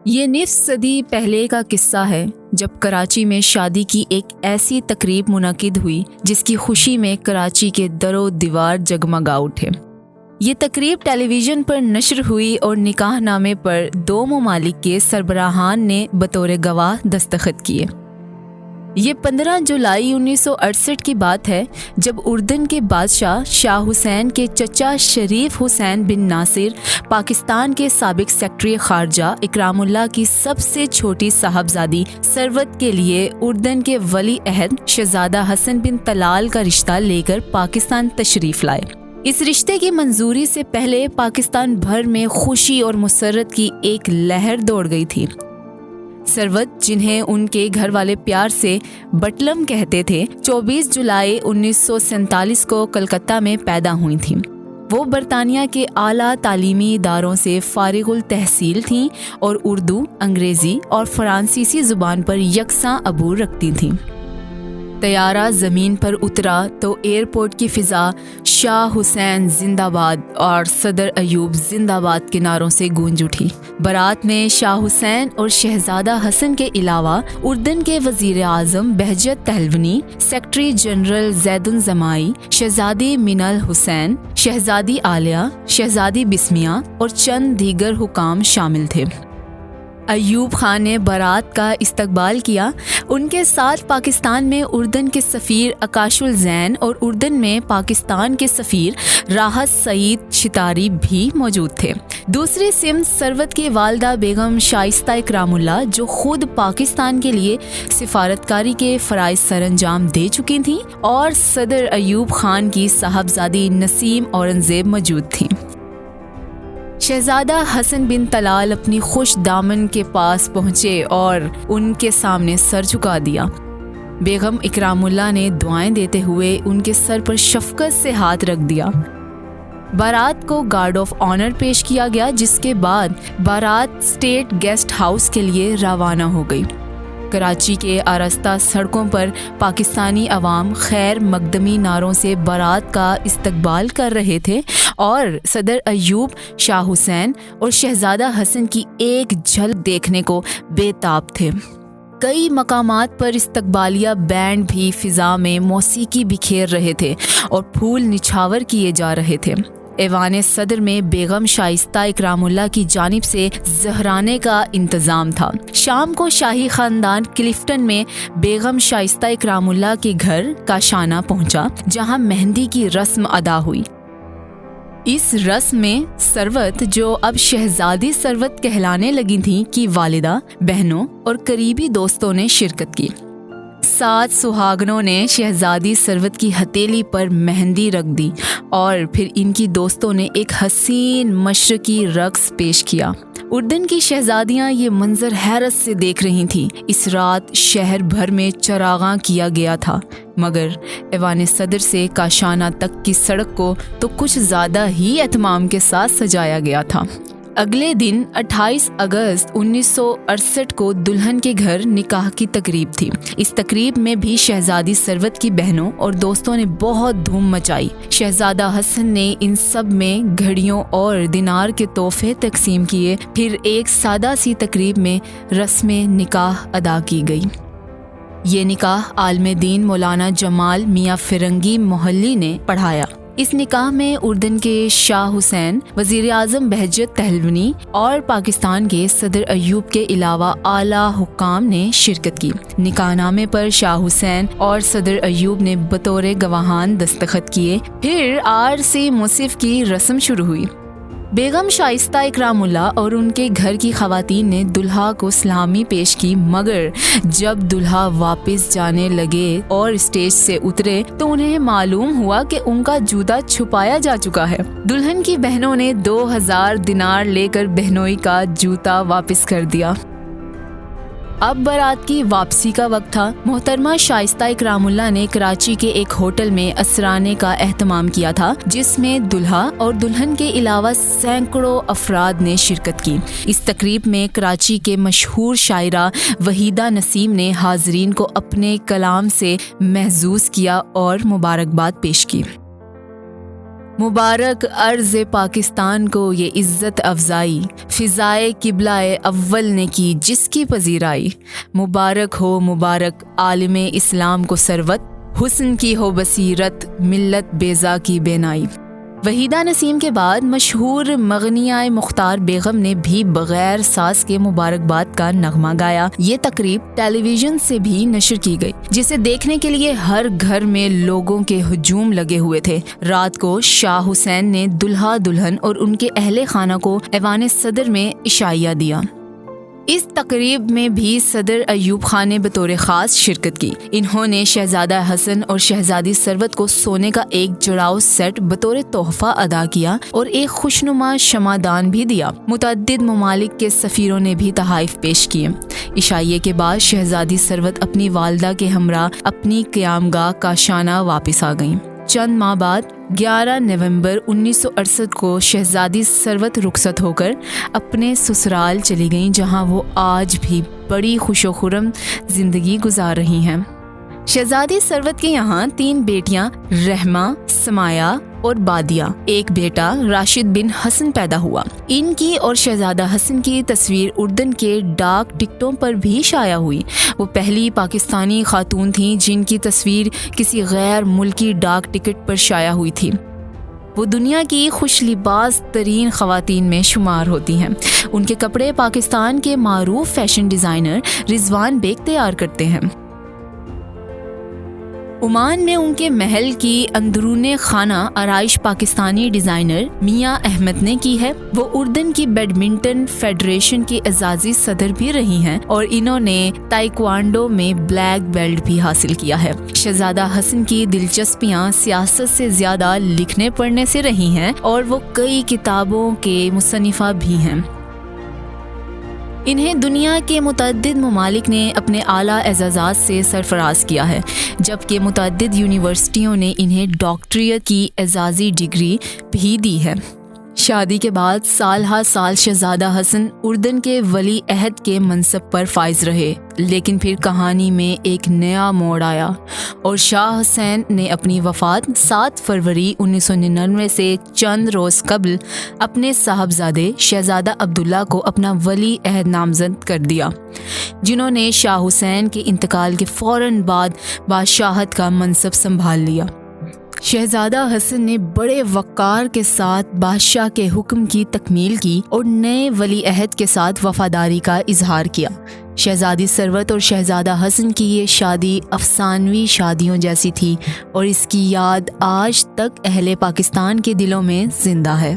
یہ نصف صدی پہلے کا قصہ ہے جب کراچی میں شادی کی ایک ایسی تقریب منعقد ہوئی جس کی خوشی میں کراچی کے در و دیوار جگمگا اٹھے۔ یہ تقریب ٹیلی ویژن پر نشر ہوئی اور نکاح نامے پر 2 ممالک کے سربراہان نے بطور گواہ دستخط کیے۔ یہ 15 جولائی 1968 کی بات ہے جب اردن کے بادشاہ شاہ حسین کے چچا شریف حسین بن ناصر پاکستان کے سابق سیکرٹری خارجہ اکرام اللہ کی سب سے چھوٹی صاحبزادی ثروت کے لیے اردن کے ولی عہد شہزادہ حسن بن طلال کا رشتہ لے کر پاکستان تشریف لائے۔ اس رشتے کی منظوری سے پہلے پاکستان بھر میں خوشی اور مسرت کی ایک لہر دوڑ گئی تھی۔ ثروت، جنہیں ان کے گھر والے پیار سے بٹلم کہتے تھے، 24 جولائی 1947 کو کلکتہ میں پیدا ہوئی تھیں۔ وہ برطانیہ کے اعلیٰ تعلیمی اداروں سے فارغ التحصیل تھیں اور اردو، انگریزی اور فرانسیسی زبان پر یکساں عبور رکھتی تھیں۔ طیارہ زمین پر اترا تو ایئرپورٹ کی فضا شاہ حسین زندہ باد اور صدر ایوب زندہ باد کے نعروں سے گونج اٹھی۔ بارات میں شاہ حسین اور شہزادہ حسن کے علاوہ اردن کے وزیر اعظم بہجت تہلونی، سیکرٹری جنرل زید الزمائی، شہزادی منال حسین، شہزادی عالیہ، شہزادی بسمیہ اور چند دیگر حکام شامل تھے۔ ایوب خان نے بارات کا استقبال کیا۔ ان کے ساتھ پاکستان میں اردن کے سفیر اکاش الزین اور اردن میں پاکستان کے سفیر راحت سعید شتاری بھی موجود تھے۔ دوسری سمت ثروت کی والدہ بیگم شائستہ اکرام اللہ، جو خود پاکستان کے لیے سفارتکاری کے فرائض سر انجام دے چکی تھیں، اور صدر ایوب خان کی صاحبزادی نسیم اورنگزیب موجود تھیں۔ شہزادہ حسن بن طلال اپنی خوش دامن کے پاس پہنچے اور ان کے سامنے سر جھکا دیا۔ بیگم اکرام اللہ نے دعائیں دیتے ہوئے ان کے سر پر شفقت سے ہاتھ رکھ دیا۔ بارات کو گارڈ آف آنر پیش کیا گیا، جس کے بعد بارات اسٹیٹ گیسٹ ہاؤس کے لیے روانہ ہو گئی۔ کراچی کے آراستہ سڑکوں پر پاکستانی عوام خیر مقدمی نعروں سے بارات کا استقبال کر رہے تھے اور صدر ایوب، شاہ حسین اور شہزادہ حسن کی ایک جھلک دیکھنے کو بے تاب تھے۔ کئی مقامات پر استقبالیہ بینڈ بھی فضا میں موسیقی بکھیر رہے تھے اور پھول نچھاور کیے جا رہے تھے۔ ایوان صدر میں بیگم شائستہ اکرام اللہ کی جانب سے زہرانے کا انتظام تھا۔ شام کو شاہی خاندان کلفٹن میں بیگم شائستہ اکرام اللہ کے گھر کاشانہ پہنچا، جہاں مہندی کی رسم ادا ہوئی۔ اس رسم میں ثروت، جو اب شہزادی ثروت کہلانے لگی تھیں، کی والدہ، بہنوں اور قریبی دوستوں نے شرکت کی۔ 7 سہاگنوں نے شہزادی ثروت کی ہتھیلی پر مہندی رکھ دی اور پھر ان کی دوستوں نے ایک حسین مشرقی رقص پیش کیا۔ اردن کی شہزادیاں یہ منظر حیرت سے دیکھ رہی تھیں۔ اس رات شہر بھر میں چراغاں کیا گیا تھا، مگر ایوان صدر سے کاشانہ تک کی سڑک کو تو کچھ زیادہ ہی اہتمام کے ساتھ سجایا گیا تھا۔ اگلے دن 28 اگست 1968 کو دلہن کے گھر نکاح کی تقریب تھی۔ اس تقریب میں بھی شہزادی ثروت کی بہنوں اور دوستوں نے بہت دھوم مچائی۔ شہزادہ حسن نے ان سب میں گھڑیوں اور دینار کے تحفے تقسیم کیے۔ پھر ایک سادہ سی تقریب میں رسم نکاح ادا کی گئی۔ یہ نکاح عالم دین مولانا جمال میاں فرنگی محلی نے پڑھایا۔ اس نکاح میں اردن کے شاہ حسین، وزیر اعظم بہجت تہلونی اور پاکستان کے صدر ایوب کے علاوہ اعلیٰ حکام نے شرکت کی۔ نکاح نامے پر شاہ حسین اور صدر ایوب نے بطور گواہان دستخط کیے۔ پھر عارضی مصحف کی رسم شروع ہوئی۔ بیگم شائستہ اکرام اللہ اور ان کے گھر کی خواتین نے دلہا کو سلامی پیش کی، مگر جب دلہا واپس جانے لگے اور اسٹیج سے اترے تو انہیں معلوم ہوا کہ ان کا جوتا چھپایا جا چکا ہے۔ دلہن کی بہنوں نے 2000 دینار لے کر بہنوئی کا جوتا واپس کر دیا۔ اب بارات کی واپسی کا وقت تھا۔ محترمہ شائستہ اکرام اللہ نے کراچی کے ایک ہوٹل میں اسرانے کا اہتمام کیا تھا، جس میں دلہا اور دلہن کے علاوہ سینکڑوں افراد نے شرکت کی۔ اس تقریب میں کراچی کے مشہور شاعرہ وحیدہ نسیم نے حاضرین کو اپنے کلام سے محظوظ کیا اور مبارکباد پیش کی۔ مبارک ارض پاکستان کو یہ عزت افزائی، فضائے قبلہ اول نے کی جس کی پذیرائی۔ مبارک ہو مبارک عالم اسلام کو ثروت، حسن کی ہو بصیرت ملت بیضا کی بینائی۔ وحیدہ نسیم کے بعد مشہور مغنیہ مختار بیگم نے بھی بغیر ساز کے مبارکباد کا نغمہ گایا۔ یہ تقریب ٹیلی ویژن سے بھی نشر کی گئی، جسے دیکھنے کے لیے ہر گھر میں لوگوں کے ہجوم لگے ہوئے تھے۔ رات کو شاہ حسین نے دلہا دلہن اور ان کے اہل خانہ کو ایوان صدر میں عشائیہ دیا۔ اس تقریب میں بھی صدر ایوب خان نے بطور خاص شرکت کی۔ انہوں نے شہزادہ حسن اور شہزادی ثروت کو سونے کا ایک جڑاؤ سیٹ بطور تحفہ ادا کیا اور ایک خوشنما شمعدان بھی دیا۔ متعدد ممالک کے سفیروں نے بھی تحائف پیش کیے۔ عشائیے کے بعد شہزادی ثروت اپنی والدہ کے ہمراہ اپنی قیام گاہ کاشانہ واپس آ گئیں۔ چند ماہ بعد 11 نومبر 1968 کو شہزادی ثروت رخصت ہو کر اپنے سسرال چلی گئیں، جہاں وہ آج بھی بڑی خوش و خرم زندگی گزار رہی ہیں۔ شہزادی ثروت کے یہاں 3 بیٹیاں رحمہ، سمایہ اور بادیہ، ایک بیٹا راشد بن حسن پیدا ہوا۔ ان کی اور شہزادہ حسن کی تصویر اردن کے ڈاک ٹکٹوں پر بھی شائع ہوئی۔ وہ پہلی پاکستانی خاتون تھیں جن کی تصویر کسی غیر ملکی ڈاک ٹکٹ پر شائع ہوئی تھی۔ وہ دنیا کی خوش لباس ترین خواتین میں شمار ہوتی ہیں۔ ان کے کپڑے پاکستان کے معروف فیشن ڈیزائنر رضوان بیگ تیار کرتے ہیں۔ عمان میں ان کے محل کی اندرون خانہ آرائش پاکستانی ڈیزائنر میاں احمد نے کی ہے۔ وہ اردن کی بیڈمنٹن فیڈریشن کی اعزازی صدر بھی رہی ہیں اور انہوں نے تائیکوانڈو میں بلیک بیلٹ بھی حاصل کیا ہے۔ شہزادہ حسن کی دلچسپیاں سیاست سے زیادہ لکھنے پڑھنے سے رہی ہیں اور وہ کئی کتابوں کے مصنفہ بھی ہیں۔ انہیں دنیا کے متعدد ممالک نے اپنے اعلیٰ اعزازات سے سرفراز کیا ہے، جبکہ متعدد یونیورسٹیوں نے انہیں ڈاکٹریٹ کی اعزازی ڈگری بھی دی ہے۔ شادی کے بعد سال ہر سال شہزادہ حسن اردن کے ولی عہد کے منصب پر فائز رہے، لیکن پھر کہانی میں ایک نیا موڑ آیا اور شاہ حسین نے اپنی وفات 7 فروری 1999 سے چند روز قبل اپنے صاحبزادے شہزادہ عبداللہ کو اپنا ولی عہد نامزد کر دیا، جنہوں نے شاہ حسین کے انتقال کے فوراً بعد بادشاہت کا منصب سنبھال لیا۔ شہزادہ حسن نے بڑے وقار کے ساتھ بادشاہ کے حکم کی تکمیل کی اور نئے ولی عہد کے ساتھ وفاداری کا اظہار کیا۔ شہزادی ثروت اور شہزادہ حسن کی یہ شادی افسانوی شادیوں جیسی تھی اور اس کی یاد آج تک اہل پاکستان کے دلوں میں زندہ ہے۔